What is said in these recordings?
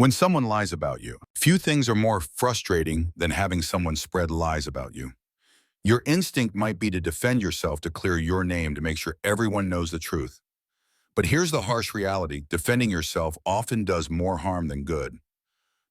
When someone lies about you, few things are more frustrating than having someone spread lies about you. Your instinct might be to defend yourself, to clear your name, to make sure everyone knows the truth. But here's the harsh reality: defending yourself often does more harm than good.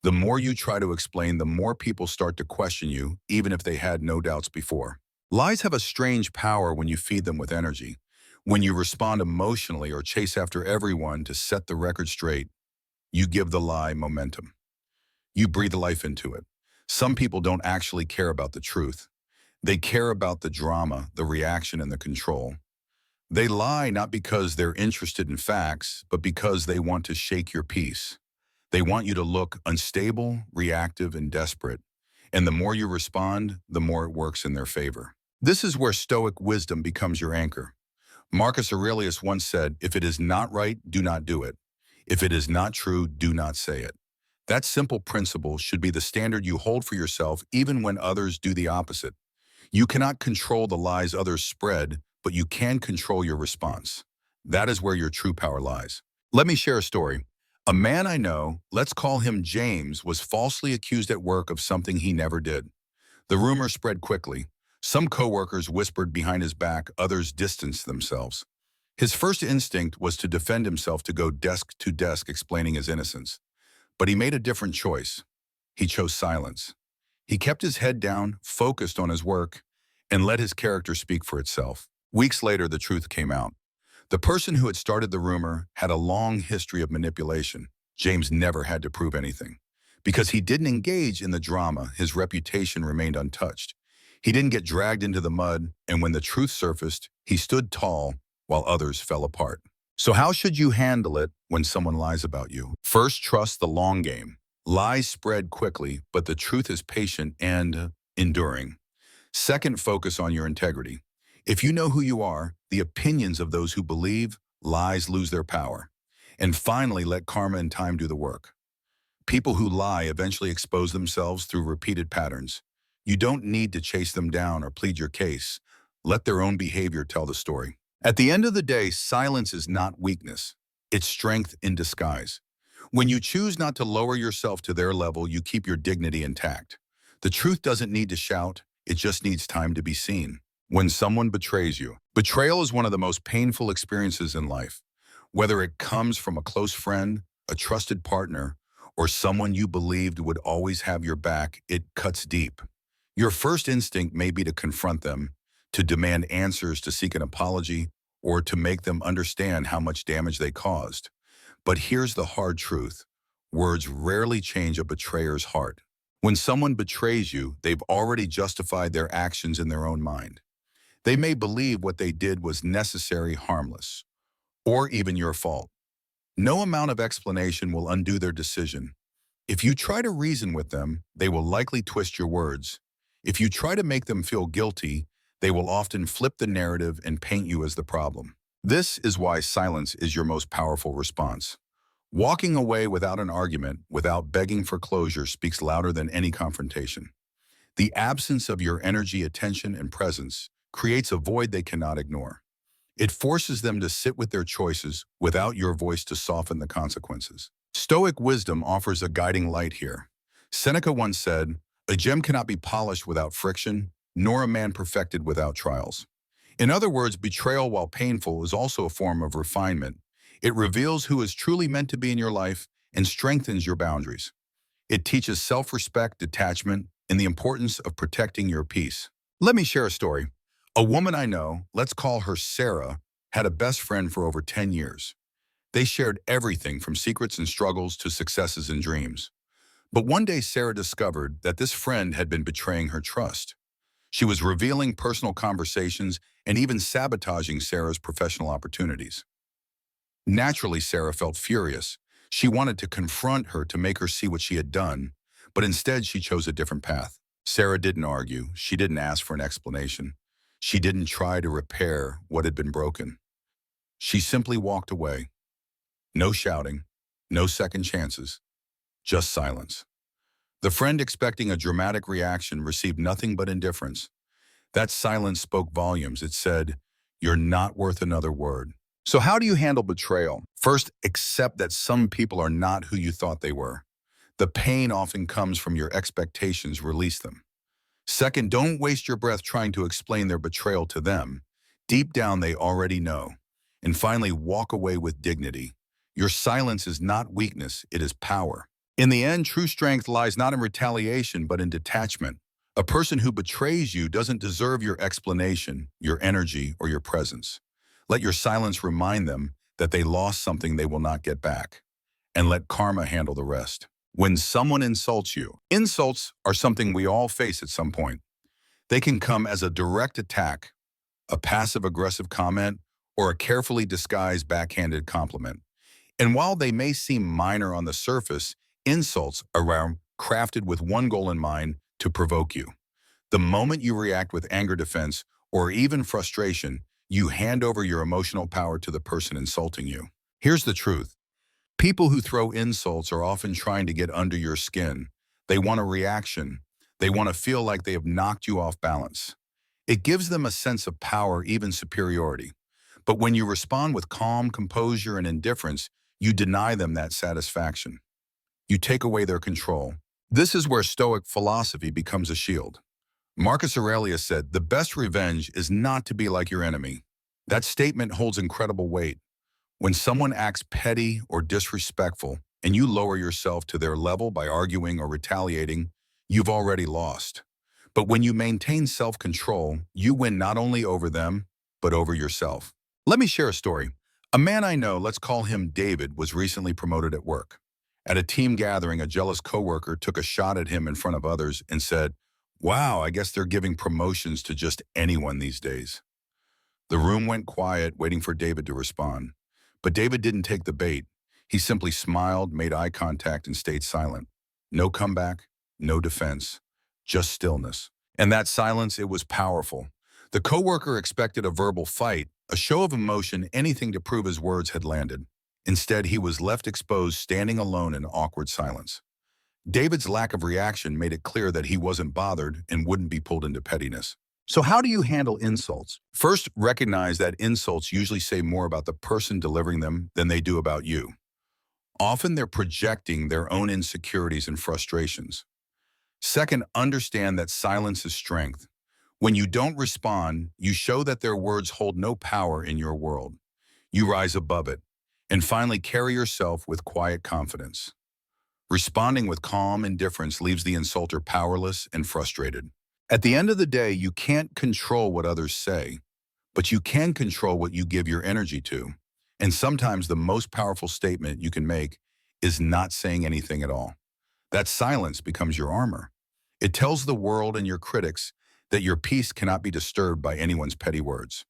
The more you try to explain, the more people start to question you, even if they had no doubts before. Lies have a strange power when you feed them with energy. When you respond emotionally or chase after everyone to set the record straight, you give the lie momentum. You breathe life into it. Some people don't actually care about the truth. They care about the drama, the reaction, and the control. They lie not because they're interested in facts, but because they want to shake your peace. They want you to look unstable, reactive, and desperate. And the more you respond, the more it works in their favor. This is where Stoic wisdom becomes your anchor. Marcus Aurelius once said, "If it is not right, do not do it. If it is not true, do not say it." That simple principle should be the standard you hold for yourself, even when others do the opposite. You cannot control the lies others spread, but you can control your response. That is where your true power lies. Let me share a story. A man I know, let's call him James, was falsely accused at work of something he never did. The rumor spread quickly. Some coworkers whispered behind his back, others distanced themselves. His first instinct was to defend himself, to go desk to desk explaining his innocence. But he made a different choice. He chose silence. He kept his head down, focused on his work, and let his character speak for itself. Weeks later, the truth came out. The person who had started the rumor had a long history of manipulation. James never had to prove anything. Because he didn't engage in the drama, his reputation remained untouched. He didn't get dragged into the mud, and when the truth surfaced, he stood tall while others fell apart. So how should you handle it when someone lies about you? First, trust the long game. Lies spread quickly, but the truth is patient and enduring. Second, focus on your integrity. If you know who you are, the opinions of those who believe lies lose their power. And finally, let karma and time do the work. People who lie eventually expose themselves through repeated patterns. You don't need to chase them down or plead your case. Let their own behavior tell the story. At the end of the day, silence is not weakness. It's strength in disguise. When you choose not to lower yourself to their level, you keep your dignity intact. The truth doesn't need to shout, it just needs time to be seen. When someone betrays you, betrayal is one of the most painful experiences in life. Whether it comes from a close friend, a trusted partner, or someone you believed would always have your back, it cuts deep. Your first instinct may be to confront them, to demand answers, to seek an apology, or to make them understand how much damage they caused. But here's the hard truth. Words rarely change a betrayer's heart. When someone betrays you, they've already justified their actions in their own mind. They may believe what they did was necessary, harmless, or even your fault. No amount of explanation will undo their decision. If you try to reason with them, they will likely twist your words. If you try to make them feel guilty, they will often flip the narrative and paint you as the problem. This is why silence is your most powerful response. Walking away without an argument, without begging for closure, speaks louder than any confrontation. The absence of your energy, attention, and presence creates a void they cannot ignore. It forces them to sit with their choices without your voice to soften the consequences. Stoic wisdom offers a guiding light here. Seneca once said, "A gem cannot be polished without friction, nor a man perfected without trials." In other words, betrayal, while painful, is also a form of refinement. It reveals who is truly meant to be in your life and strengthens your boundaries. It teaches self-respect, detachment, and the importance of protecting your peace. Let me share a story. A woman I know, let's call her Sarah, had a best friend for over 10 years. They shared everything from secrets and struggles to successes and dreams. But one day Sarah discovered that this friend had been betraying her trust. She was revealing personal conversations and even sabotaging Sarah's professional opportunities. Naturally, Sarah felt furious. She wanted to confront her, to make her see what she had done, but instead she chose a different path. Sarah didn't argue. She didn't ask for an explanation. She didn't try to repair what had been broken. She simply walked away. No shouting, no second chances, just silence. The friend, expecting a dramatic reaction, received nothing but indifference. That silence spoke volumes. It said, "You're not worth another word." So how do you handle betrayal? First, accept that some people are not who you thought they were. The pain often comes from your expectations. Release them. Second, don't waste your breath trying to explain their betrayal to them. Deep down, they already know. And finally, walk away with dignity. Your silence is not weakness, it is power. In the end, true strength lies not in retaliation, but in detachment. A person who betrays you doesn't deserve your explanation, your energy, or your presence. Let your silence remind them that they lost something they will not get back. And let karma handle the rest. When someone insults you, insults are something we all face at some point. They can come as a direct attack, a passive-aggressive comment, or a carefully disguised backhanded compliment. And while they may seem minor on the surface, insults are crafted with one goal in mind: to provoke you. The moment you react with anger, defense, or even frustration, you hand over your emotional power to the person insulting you. Here's the truth. People who throw insults are often trying to get under your skin. They want a reaction. They want to feel like they have knocked you off balance. It gives them a sense of power, even superiority. But when you respond with calm, composure, and indifference, you deny them that satisfaction. You take away their control. This is where Stoic philosophy becomes a shield. Marcus Aurelius said, "The best revenge is not to be like your enemy." That statement holds incredible weight. When someone acts petty or disrespectful, and you lower yourself to their level by arguing or retaliating, you've already lost. But when you maintain self-control, you win not only over them, but over yourself. Let me share a story. A man I know, let's call him David, was recently promoted at work. At a team gathering, a jealous coworker took a shot at him in front of others and said, "Wow, I guess they're giving promotions to just anyone these days." The room went quiet, waiting for David to respond. But David didn't take the bait. He simply smiled, made eye contact, and stayed silent. No comeback, no defense, just stillness. And that silence, it was powerful. The coworker expected a verbal fight, a show of emotion, anything to prove his words had landed. Instead, he was left exposed, standing alone in awkward silence. David's lack of reaction made it clear that he wasn't bothered and wouldn't be pulled into pettiness. So how do you handle insults? First, recognize that insults usually say more about the person delivering them than they do about you. Often they're projecting their own insecurities and frustrations. Second, understand that silence is strength. When you don't respond, you show that their words hold no power in your world. You rise above it. And finally, carry yourself with quiet confidence. Responding with calm indifference leaves the insulter powerless and frustrated. At the end of the day, you can't control what others say, but you can control what you give your energy to. And sometimes the most powerful statement you can make is not saying anything at all. That silence becomes your armor. It tells the world and your critics that your peace cannot be disturbed by anyone's petty words.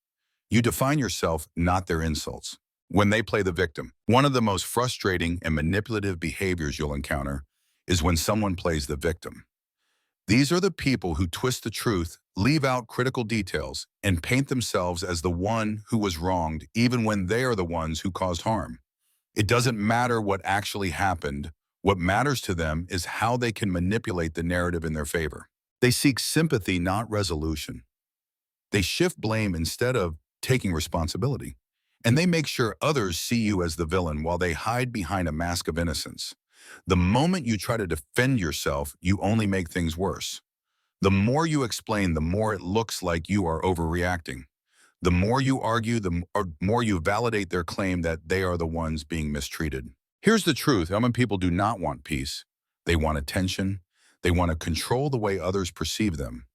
You define yourself, not their insults. When they play the victim, one of the most frustrating and manipulative behaviors you'll encounter is when someone plays the victim. These are the people who twist the truth, leave out critical details, and paint themselves as the one who was wronged, even when they are the ones who caused harm. It doesn't matter what actually happened. What matters to them is how they can manipulate the narrative in their favor. They seek sympathy, not resolution. They shift blame instead of taking responsibility. And they make sure others see you as the villain while they hide behind a mask of innocence. The moment you try to defend yourself, you only make things worse. The more you explain, the more it looks like you are overreacting. The more you argue, the more you validate their claim that they are the ones being mistreated. Here's the truth. Common people do not want peace. They want attention. They want to control the way others perceive them.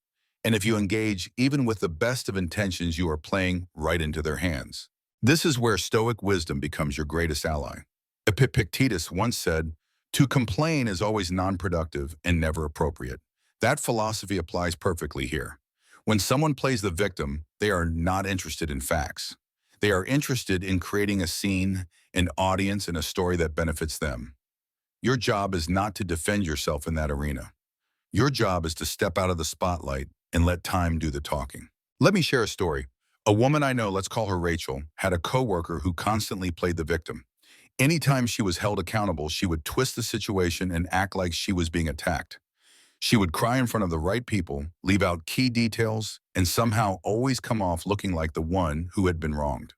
And if you engage, even with the best of intentions, you are playing right into their hands. This is where Stoic wisdom becomes your greatest ally. Epictetus once said, "To complain is always non-productive and never appropriate." That philosophy applies perfectly here. When someone plays the victim, they are not interested in facts. They are interested in creating a scene, an audience, and a story that benefits them. Your job is not to defend yourself in that arena. Your job is to step out of the spotlight and let time do the talking. Let me share a story. A woman I know, let's call her Rachel, had a coworker who constantly played the victim. Anytime she was held accountable, she would twist the situation and act like she was being attacked. She would cry in front of the right people, leave out key details, and somehow always come off looking like the one who had been wronged.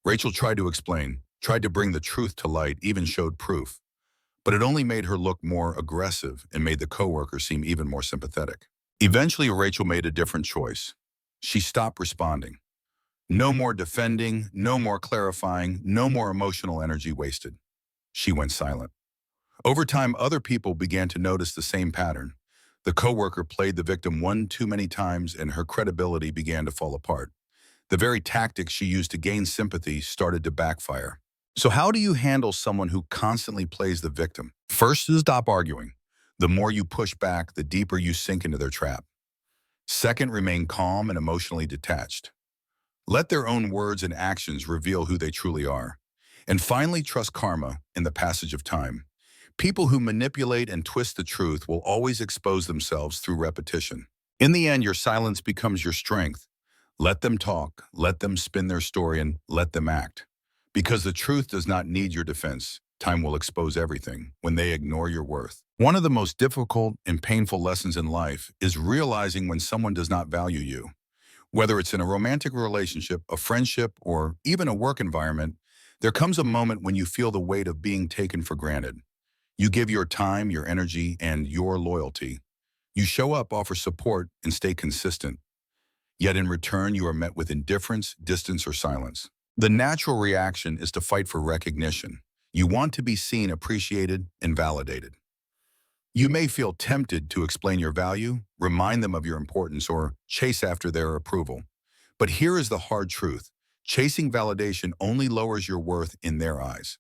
Rachel tried to explain, tried to bring the truth to light, even showed proof. but it only made her look more aggressive and made the coworker seem even more sympathetic. Eventually, Rachel made a different choice. She stopped responding. No more defending, no more clarifying, no more emotional energy wasted. She went silent. Over time, other people began to notice the same pattern. The coworker played the victim one too many times and her credibility began to fall apart. The very tactics she used to gain sympathy started to backfire. So how do you handle someone who constantly plays the victim? First is stop arguing. The more you push back, the deeper you sink into their trap. Second, remain calm and emotionally detached. Let their own words and actions reveal who they truly are. And finally, trust karma in the passage of time. People who manipulate and twist the truth will always expose themselves through repetition. In the end, your silence becomes your strength. Let them talk, let them spin their story, and let them act. Because the truth does not need your defense. Time will expose everything when they ignore your worth. One of the most difficult and painful lessons in life is realizing when someone does not value you. Whether it's in a romantic relationship, a friendship, or even a work environment, there comes a moment when you feel the weight of being taken for granted. You give your time, your energy, and your loyalty. You show up, offer support, and stay consistent. Yet in return, you are met with indifference, distance, or silence. The natural reaction is to fight for recognition. You want to be seen, appreciated, and validated. You may feel tempted to explain your value, remind them of your importance, or chase after their approval. But here is the hard truth. Chasing validation only lowers your worth in their eyes.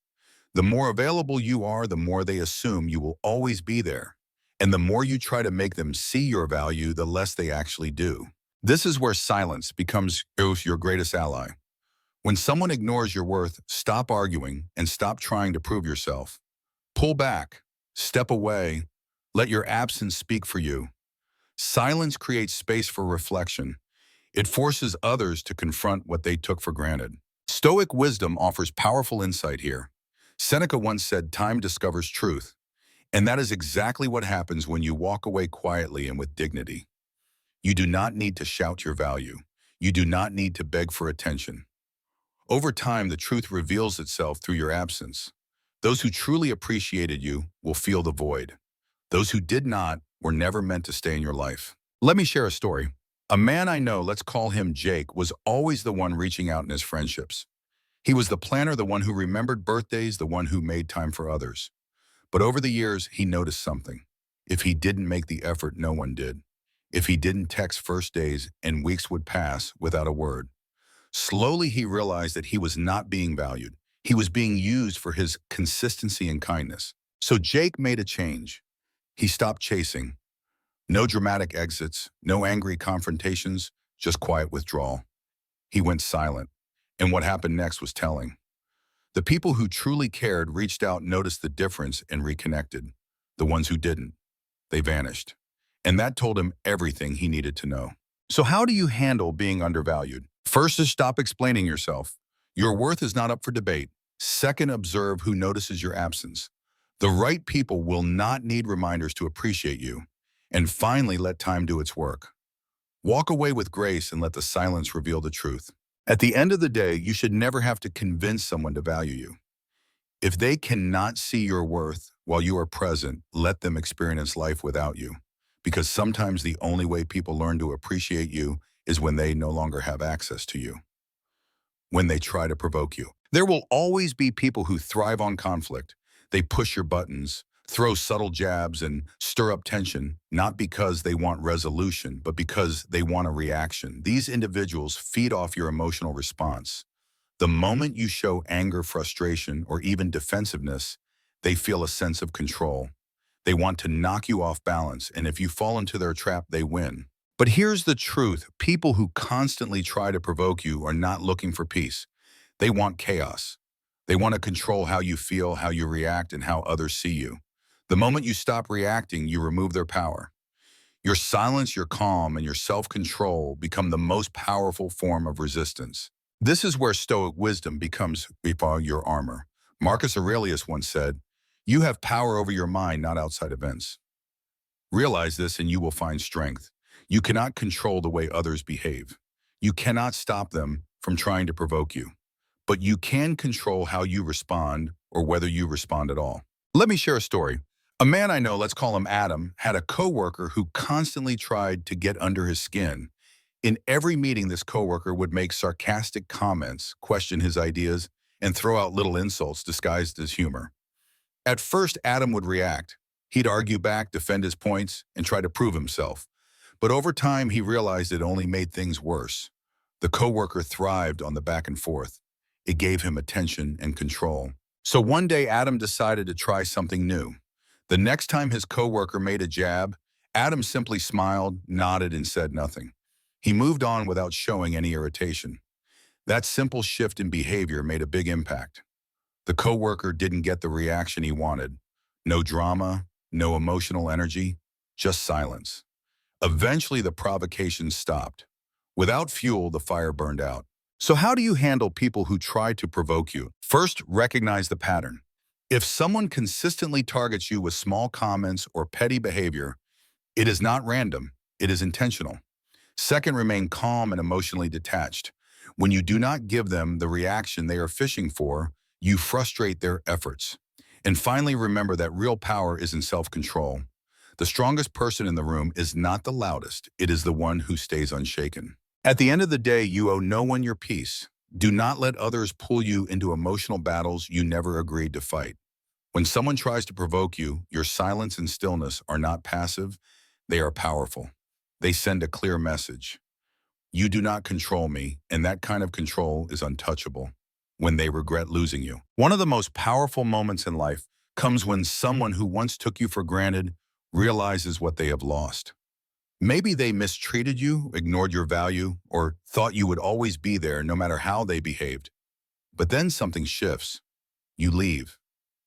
The more available you are, the more they assume you will always be there. And the more you try to make them see your value, the less they actually do. This is where silence becomes your greatest ally. When someone ignores your worth, stop arguing and stop trying to prove yourself. Pull back, step away, let your absence speak for you. Silence creates space for reflection. It forces others to confront what they took for granted. Stoic wisdom offers powerful insight here. Seneca once said, "Time discovers truth." And that is exactly what happens when you walk away quietly and with dignity. You do not need to shout your value. You do not need to beg for attention. Over time, the truth reveals itself through your absence. Those who truly appreciated you will feel the void. Those who did not were never meant to stay in your life. Let me share a story. A man I know, let's call him Jake, was always the one reaching out in his friendships. He was the planner, the one who remembered birthdays, the one who made time for others. But over the years, he noticed something. If he didn't make the effort, no one did. If he didn't text first days and weeks would pass without a word. Slowly, he realized that he was not being valued. He was being used for his consistency and kindness. So Jake made a change. He stopped chasing. No dramatic exits, no angry confrontations, just quiet withdrawal. He went silent. And what happened next was telling. The people who truly cared reached out, noticed the difference, and reconnected. The ones who didn't, they vanished. And that told him everything he needed to know. So how do you handle being undervalued? First is stop explaining yourself. Your worth is not up for debate. Second, observe who notices your absence. The right people will not need reminders to appreciate you. And finally, let time do its work. Walk away with grace and let the silence reveal the truth. At the end of the day, you should never have to convince someone to value you. If they cannot see your worth while you are present, let them experience life without you. Because sometimes the only way people learn to appreciate you is when they no longer have access to you, when they try to provoke you. There will always be people who thrive on conflict. They push your buttons, throw subtle jabs, and stir up tension, not because they want resolution, but because they want a reaction. These individuals feed off your emotional response. The moment you show anger, frustration, or even defensiveness, they feel a sense of control. They want to knock you off balance, and if you fall into their trap, they win. But here's the truth. People who constantly try to provoke you are not looking for peace. They want chaos. They want to control how you feel, how you react, and how others see you. The moment you stop reacting, you remove their power. Your silence, your calm, and your self-control become the most powerful form of resistance. This is where Stoic wisdom becomes your armor. Marcus Aurelius once said, "You have power over your mind, not outside events." Realize this and you will find strength. You cannot control the way others behave. You cannot stop them from trying to provoke you. But you can control how you respond or whether you respond at all. Let me share a story. A man I know, let's call him Adam, had a coworker who constantly tried to get under his skin. In every meeting, this coworker would make sarcastic comments, question his ideas, and throw out little insults disguised as humor. At first, Adam would react. He'd argue back, defend his points, and try to prove himself. But over time, he realized it only made things worse. The coworker thrived on the back and forth. It gave him attention and control. So one day, Adam decided to try something new. The next time his coworker made a jab, Adam simply smiled, nodded, and said nothing. He moved on without showing any irritation. That simple shift in behavior made a big impact. The coworker didn't get the reaction he wanted. No drama, no emotional energy, just silence. Eventually, the provocation stopped. Without fuel, the fire burned out. So how do you handle people who try to provoke you? First, recognize the pattern. If someone consistently targets you with small comments or petty behavior, it is not random, it is intentional. Second, remain calm and emotionally detached. When you do not give them the reaction they are fishing for, you frustrate their efforts. And finally, remember that real power is in self-control. The strongest person in the room is not the loudest, it is the one who stays unshaken. At the end of the day, you owe no one your peace. Do not let others pull you into emotional battles you never agreed to fight. When someone tries to provoke you, your silence and stillness are not passive, they are powerful. They send a clear message. You do not control me, and that kind of control is untouchable. When they regret losing you. One of the most powerful moments in life comes when someone who once took you for granted realizes what they have lost. Maybe they mistreated you, ignored your value, or thought you would always be there no matter how they behaved. But then something shifts. You leave.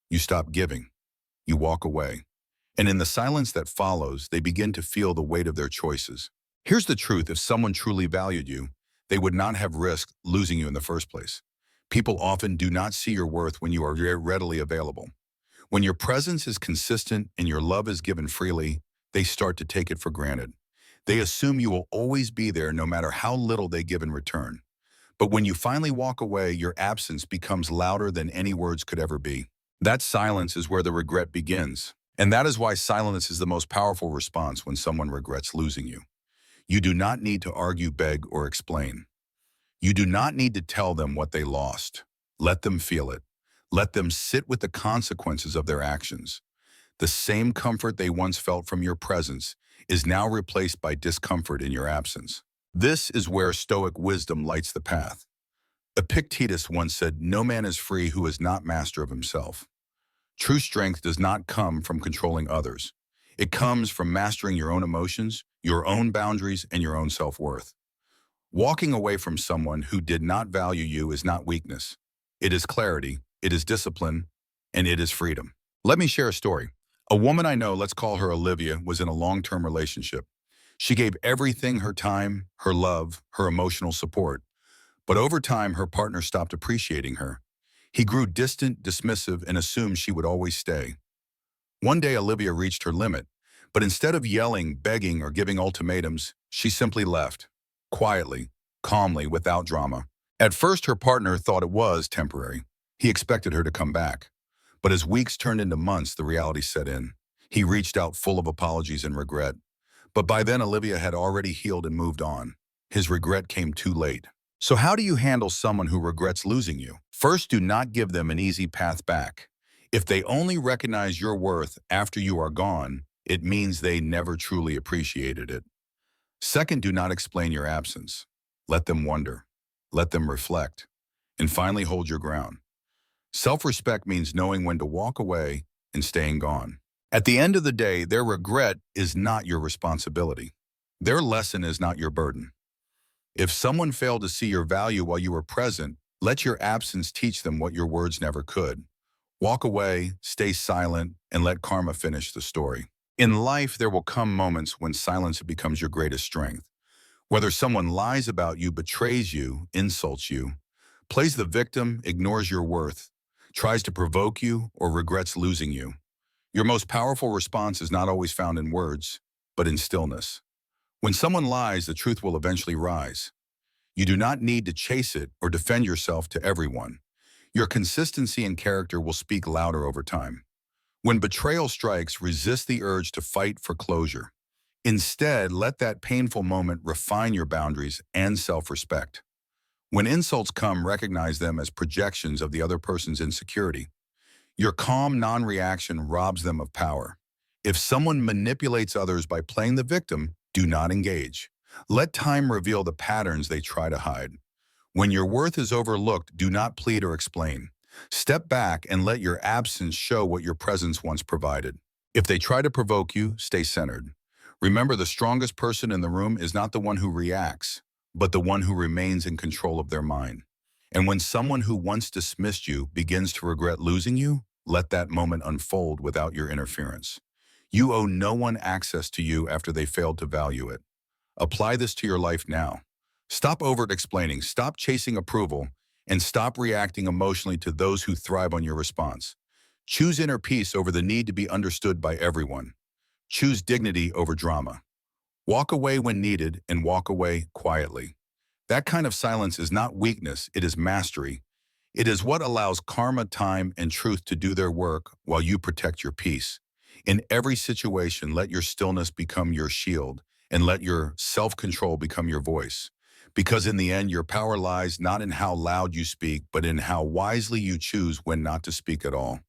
You stop giving. You walk away. And in the silence that follows, they begin to feel the weight of their choices. Here's the truth: if someone truly valued you, they would not have risked losing you in the first place. People often do not see your worth when you are very readily available. When your presence is consistent and your love is given freely, they start to take it for granted. They assume you will always be there no matter how little they give in return. But when you finally walk away, your absence becomes louder than any words could ever be. That silence is where the regret begins. And that is why silence is the most powerful response when someone regrets losing you. You do not need to argue, beg, or explain. You do not need to tell them what they lost. Let them feel it. Let them sit with the consequences of their actions. The same comfort they once felt from your presence is now replaced by discomfort in your absence. This is where Stoic wisdom lights the path. Epictetus once said, "No man is free who is not master of himself." True strength does not come from controlling others. It comes from mastering your own emotions, your own boundaries, and your own self-worth. Walking away from someone who did not value you is not weakness. It is clarity, it is discipline, and it is freedom. Let me share a story. A woman I know, let's call her Olivia, was in a long-term relationship. She gave everything: her time, her love, her emotional support. But over time, her partner stopped appreciating her. He grew distant, dismissive, and assumed she would always stay. One day, Olivia reached her limit, but instead of yelling, begging, or giving ultimatums, she simply left. Quietly, calmly, without drama. At first, her partner thought it was temporary. He expected her to come back. But as weeks turned into months, the reality set in. He reached out full of apologies and regret. But by then, Olivia had already healed and moved on. His regret came too late. So how do you handle someone who regrets losing you? First, do not give them an easy path back. If they only recognize your worth after you are gone, it means they never truly appreciated it. Second, do not explain your absence. Let them wonder. Let them reflect. And finally, hold your ground. Self-respect means knowing when to walk away and staying gone. At the end of the day, their regret is not your responsibility. Their lesson is not your burden. If someone failed to see your value while you were present, let your absence teach them what your words never could. Walk away, stay silent, and let karma finish the story. In life, there will come moments when silence becomes your greatest strength. Whether someone lies about you, betrays you, insults you, plays the victim, ignores your worth, tries to provoke you, or regrets losing you, your most powerful response is not always found in words, but in stillness. When someone lies, the truth will eventually rise. You do not need to chase it or defend yourself to everyone. Your consistency and character will speak louder over time. When betrayal strikes, resist the urge to fight for closure. Instead, let that painful moment refine your boundaries and self-respect. When insults come, recognize them as projections of the other person's insecurity. Your calm non-reaction robs them of power. If someone manipulates others by playing the victim, do not engage. Let time reveal the patterns they try to hide. When your worth is overlooked, do not plead or explain. Step back and let your absence show what your presence once provided. If they try to provoke you, stay centered. Remember, the strongest person in the room is not the one who reacts, but the one who remains in control of their mind. And when someone who once dismissed you begins to regret losing you, let that moment unfold without your interference. You owe no one access to you after they failed to value it. Apply this to your life now. Stop over-explaining, stop chasing approval, and stop reacting emotionally to those who thrive on your response. Choose inner peace over the need to be understood by everyone. Choose dignity over drama. Walk away when needed and walk away quietly. That kind of silence is not weakness, it is mastery. It is what allows karma, time, and truth to do their work while you protect your peace. In every situation, let your stillness become your shield and let your self-control become your voice. Because in the end, your power lies not in how loud you speak, but in how wisely you choose when not to speak at all.